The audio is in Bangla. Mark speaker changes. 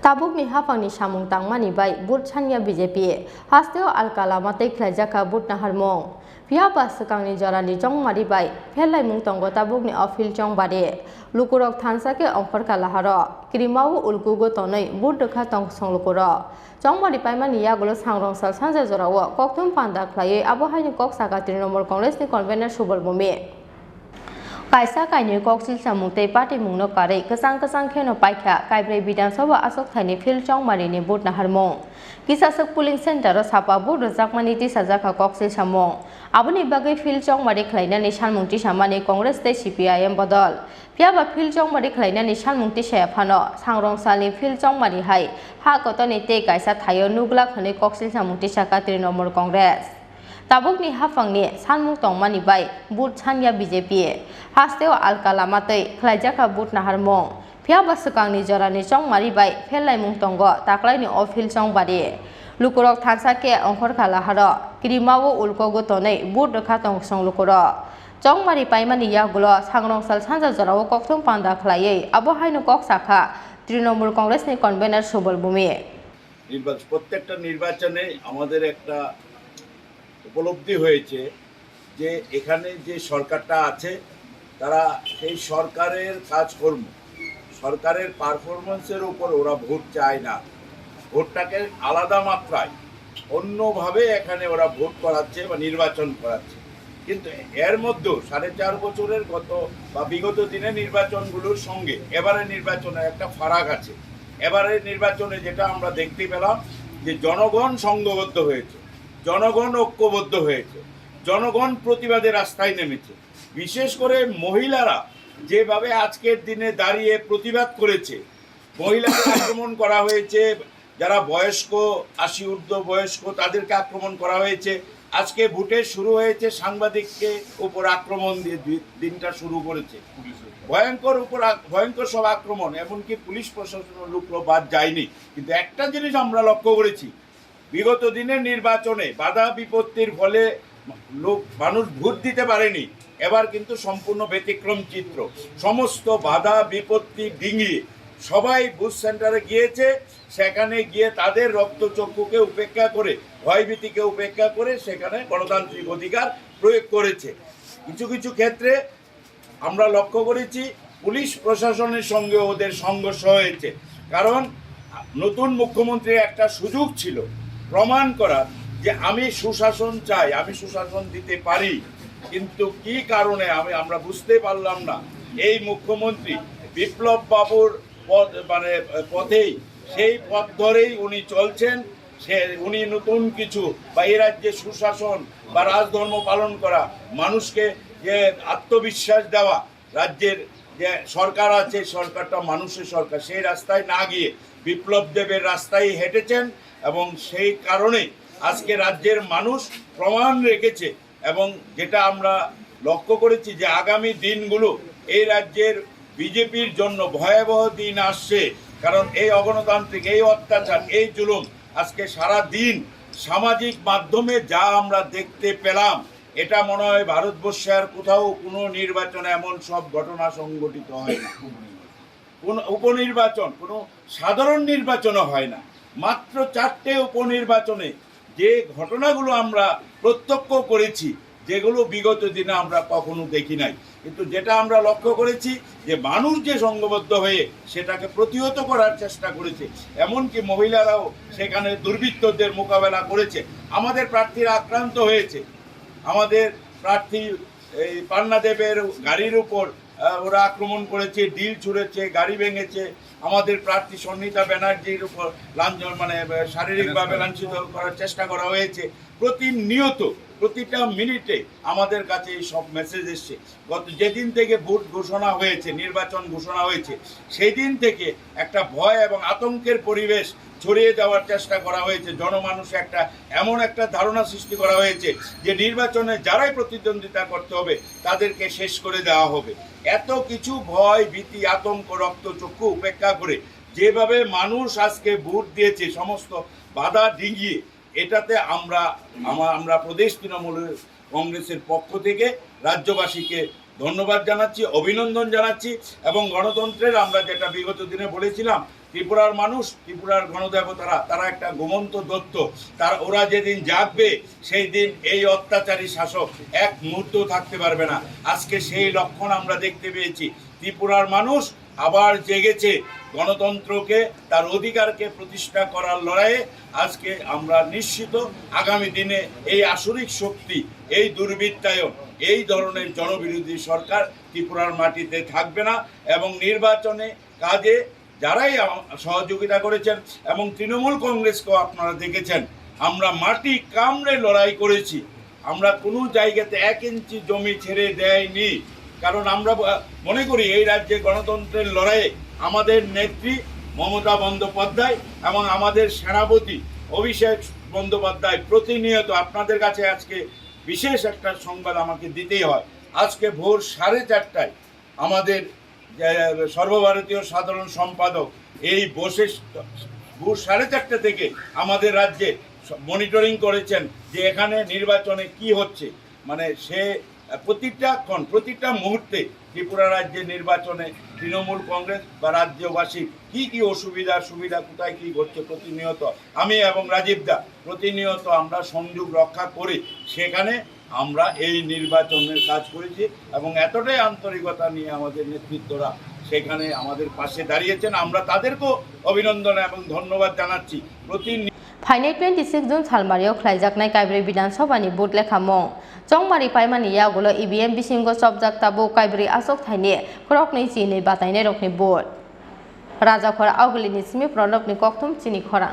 Speaker 1: Tabukni hafangni samung tangmani bai but chanya BJP hasteo alkalama teiklajaka but naharmong pia basakangni jorani jongmari bai phelai mung tongo tabukni ofil jongbari lukurok thansake ongkhor kalaharo krimau ulkugo tonai but dekha tong songlukuro jongmari paimani yagulo sangrongsal sanja jorawo kokthum panda khlai abohaini kok saka Trinamool Congress ni convener Subal Bhumi Kaisa kaini koksil samungtei party mungno kare kesang kheno paikha kaibrei Bidhan Sabha Asok Thaini Phil Chongmari ni but naharmong kisasak polling center ro sapa but jakmani ti sajaka koksil samung aboni bagai Phil Chongmari khlainani salmungti samani Congress tei CPIM bodol piaba Phil Chongmari khlainani salmungti sephano sangrongsalni Phil Chongmari hai ha kotoni tei kaisa thayo nugla khani koksil samungti saka Trinamool Congress Tabukni hafangni sanmung tongmani bai but chanya BJP hasteo alkalama tei khlaijaka but naharmong phiaba sakangni jorani chongmari bai phellaimung tongo taklaini ofil chongbari lukurok thansake ongkhor kalaharo krimao ulkogo tonai but rekha tong songlukuro chongmari paimani yagulo sangrongsal sanja jorao kokthum panda khlaiei abohaino kok sakha Trinamool Congress ni convener Subal Bhumi
Speaker 2: প্রত্যেকটা নির্বাচনে আমাদের একটা উপলব্ধি হয়েছে যে এখানে যে সরকারটা আছে তারা সেই সরকারের কাজকর্ম সরকারের পারফরমেন্সের উপর ওরা ভোট চায় না ভোটটাকে আলাদা মাত্রায় অন্যভাবে এখানে ওরা ভোট করাচ্ছে বা নির্বাচন করাচ্ছে কিন্তু এর মধ্যেও 4.5 বছরের গত বা বিগত দিনের নির্বাচনগুলোর সঙ্গে এবারের নির্বাচনের একটা ফারাক আছে এবারের নির্বাচনে যেটা আমরা দেখতে পেলাম যে জনগণ সংঘবদ্ধ হয়েছে জনগণ ঐক্যবদ্ধ হয়েছে জনগণ প্রতিবাদে রাস্তায় নেমেছে বিশেষ করে মহিলারা যেভাবে আজকের দিনে দাঁড়িয়ে প্রতিবাদ করেছে মহিলাদের আক্রমণ করা হয়েছে যারা বয়স্ক 80 ঊর্ধ্ব বয়স্ক তাদেরকে আক্রমণ করা হয়েছে আজকে ভোটে শুরু হয়েছে সাংবাদিককে উপর আক্রমণ দিয়ে দিনটা শুরু করেছে ভয়ঙ্কর সব আক্রমণ এমনকি পুলিশ প্রশাসনের লোকও বাদ যায়নি কিন্তু একটা জিনিস আমরা লক্ষ্য করেছি বিগত দিনের নির্বাচনে বাধা বিপত্তির ফলে মানুষ ভোট দিতে পারেনি এবার কিন্তু সম্পূর্ণ ব্যতিক্রম চিত্র সমস্ত বাধা বিপত্তি ডিঙিয়ে সবাই বুথ সেন্টারে গিয়েছে সেখানে গিয়ে তাদের রক্তচক্ষুকে উপেক্ষা করে ভয়ভীতিকে উপেক্ষা করে সেখানে গণতান্ত্রিক অধিকার প্রয়োগ করেছে কিছু কিছু ক্ষেত্রে আমরা লক্ষ্য করেছি পুলিশ প্রশাসনের সঙ্গে ওদের সংঘর্ষ হয়েছে কারণ নতুন মুখ্যমন্ত্রীর একটা সুযোগ ছিল প্রমাণ করার যে আমি সুশাসন চাই আমি সুশাসন দিতে পারি কিন্তু কি কারণে আমরা বুঝতে পারলাম না এই মুখ্যমন্ত্রী বিপ্লব বাবুর পথেই সেই পথ ধরেই উনি চলছেন উনি নতুন কিছু বা এই রাজ্যে সুশাসন বা রাজধর্ম পালন করা মানুষকে যে আত্মবিশ্বাস দেওয়া রাজ্যের যে সরকার আছে সরকারটা মানুষের সরকার সেই রাস্তায় না গিয়ে বিপ্লব দেবের রাস্তায় হেঁটেছেন এবং সেই কারণে আজকে রাজ্যের মানুষ প্রমাণ রেখেছে এবং যেটা আমরা লক্ষ্য করেছি যে আগামী দিনগুলো এই রাজ্যের বিজেপির জন্য ভয়াবহ দিন আসছে কারণ এই অগণতান্ত্রিক এই অত্যাচার এই জুলুম আজকে সারা দিন সামাজিক মাধ্যমে যা আমরা দেখতে পেলাম এটা মনে হয় ভারতবর্ষে আর কোথাও কোনো নির্বাচনে এমন সব ঘটনা সংঘটিত হয় না কোনো উপনির্বাচন কোনো সাধারণ নির্বাচনও হয় না মাত্র 4টে উপনির্বাচনে যে ঘটনাগুলো আমরা প্রত্যক্ষ করেছি যেগুলো বিগত দিনে আমরা কখনো দেখি নাই কিন্তু যেটা আমরা লক্ষ্য করেছি যে মানুষ যে সংঘবদ্ধ হয়ে সেটাকে প্রতিহত করার চেষ্টা করেছে এমনকি মহিলারাও সেখানে দুর্বৃত্তদের মোকাবেলা করেছে আমাদের প্রার্থীরা আক্রান্ত হয়েছে আমাদের প্রার্থী এই পান্নাদেবের গাড়ির উপর ওরা আক্রমণ করেছে ডিল ছুঁড়েছে গাড়ি ভেঙেছে আমাদের প্রার্থী সন্নিতা ব্যানার্জির উপর শারীরিকভাবে লাঞ্ছিত করার চেষ্টা করা হয়েছে প্রতিনিয়ত প্রতিটা মিনিটে আমাদের কাছে এই সব মেসেজ এসছে যেদিন থেকে ভোট ঘোষণা হয়েছে নির্বাচন ঘোষণা হয়েছে সেই দিন থেকে একটা ভয় এবং আতঙ্কের পরিবেশ ছড়িয়ে দেওয়ার চেষ্টা করা হয়েছে জনমানুষে এমন একটা ধারণা সৃষ্টি করা হয়েছে যে নির্বাচনে যারাই প্রতিদ্বন্দ্বিতা করতে হবে তাদেরকে শেষ করে দেওয়া হবে এত কিছু ভয় ভীতি আতঙ্ক রক্তচক্ষু উপেক্ষা করে যেভাবে মানুষ আজকে ভোট দিয়েছে সমস্ত বাধা ডিঙিয়ে এটাতে আমরা প্রদেশ তৃণমূল কংগ্রেসের পক্ষ থেকে রাজ্যবাসীকে ধন্যবাদ জানাচ্ছি অভিনন্দন জানাচ্ছি এবং গণতন্ত্রের আমরা যেটা বিগত দিনে বলেছিলাম ত্রিপুরার মানুষ, ত্রিপুরার গণদেবতারা তারা একটা ঘুমন্ত দত্ত, ওরা যেদিন জাগবে সেই দিন এই অত্যাচারী শাসক এক মুহূর্ত থাকতে পারবে না। আজকে সেই লক্ষণ আমরা দেখতে পেয়েছি। ত্রিপুরার মানুষ আবার জেগেছে, গণতন্ত্রকে, তার অধিকারকে প্রতিষ্ঠা করার লড়াইয়ে। আজকে আমরা নিশ্চিত আগামী দিনে এই আসরিক শক্তি, এই দুর্বৃত্তায়ন, এই ধরনের জনবিরোধী সরকার ত্রিপুরার মাটিতে থাকবে না। এবং নির্বাচনে কাজে যারাই সহযোগিতা করেছেন, এবং তৃণমূল কংগ্রেসকেও আপনারা দেখেছেন, আমরা মাটি কামড়ে লড়াই করেছি। আমরা কোনো জায়গাতে 1 ইঞ্চি জমি ছেড়ে দেয়নি, কারণ আমরা মনে করি এই রাজ্যে গণতন্ত্রের লড়াইয়ে আমাদের নেত্রী মমতা বন্দ্যোপাধ্যায় এবং আমাদের সেনাপতি অভিষেক বন্দ্যোপাধ্যায় প্রতিনিয়ত, আপনাদের কাছে আজকে বিশেষ একটা সংবাদ আমাকে দিতেই হয়। আজকে ভোর 4:30টায় আমাদের সর্বভারতীয় সাধারণ সম্পাদক এই বসে ভোর 4:30টা থেকে আমাদের রাজ্যে মনিটরিং করেছেন যে এখানে নির্বাচনে কি হচ্ছে। মানে সে প্রতিটা মুহূর্তে ত্রিপুরা রাজ্যের নির্বাচনে তৃণমূল কংগ্রেস বা রাজ্যবাসী কি সুবিধা কোথায় কি ঘটছে প্রতিনিয়ত আমি এবং রাজীব দা প্রতিনিয়ত আমরা সংযোগ রক্ষা করি। সেখানে আমরা এই নির্বাচনের কাজ করেছি এবং এতটাই আন্তরিকতা নিয়ে আমাদের নেতৃত্বরা সেখানে আমাদের পাশে দাঁড়িয়েছেন। আমরা তাদেরকেও অভিনন্দন এবং ধন্যবাদ জানাচ্ছি।
Speaker 1: फाइनाल 26 जून सालमारियाव ख्लाइजाकनाय काइब्रै विधानसभानि बुट लेखामं चंमारि पाइमानि यागुलो EVM बिसिंगो सबजाक ताबु काइब्रै आसक थाइनि खरकनै चिनि बातायनाय रखनि बुट राजाखर आवगलिनि सिमि प्रणबनि कक्थुम चिनि खरा।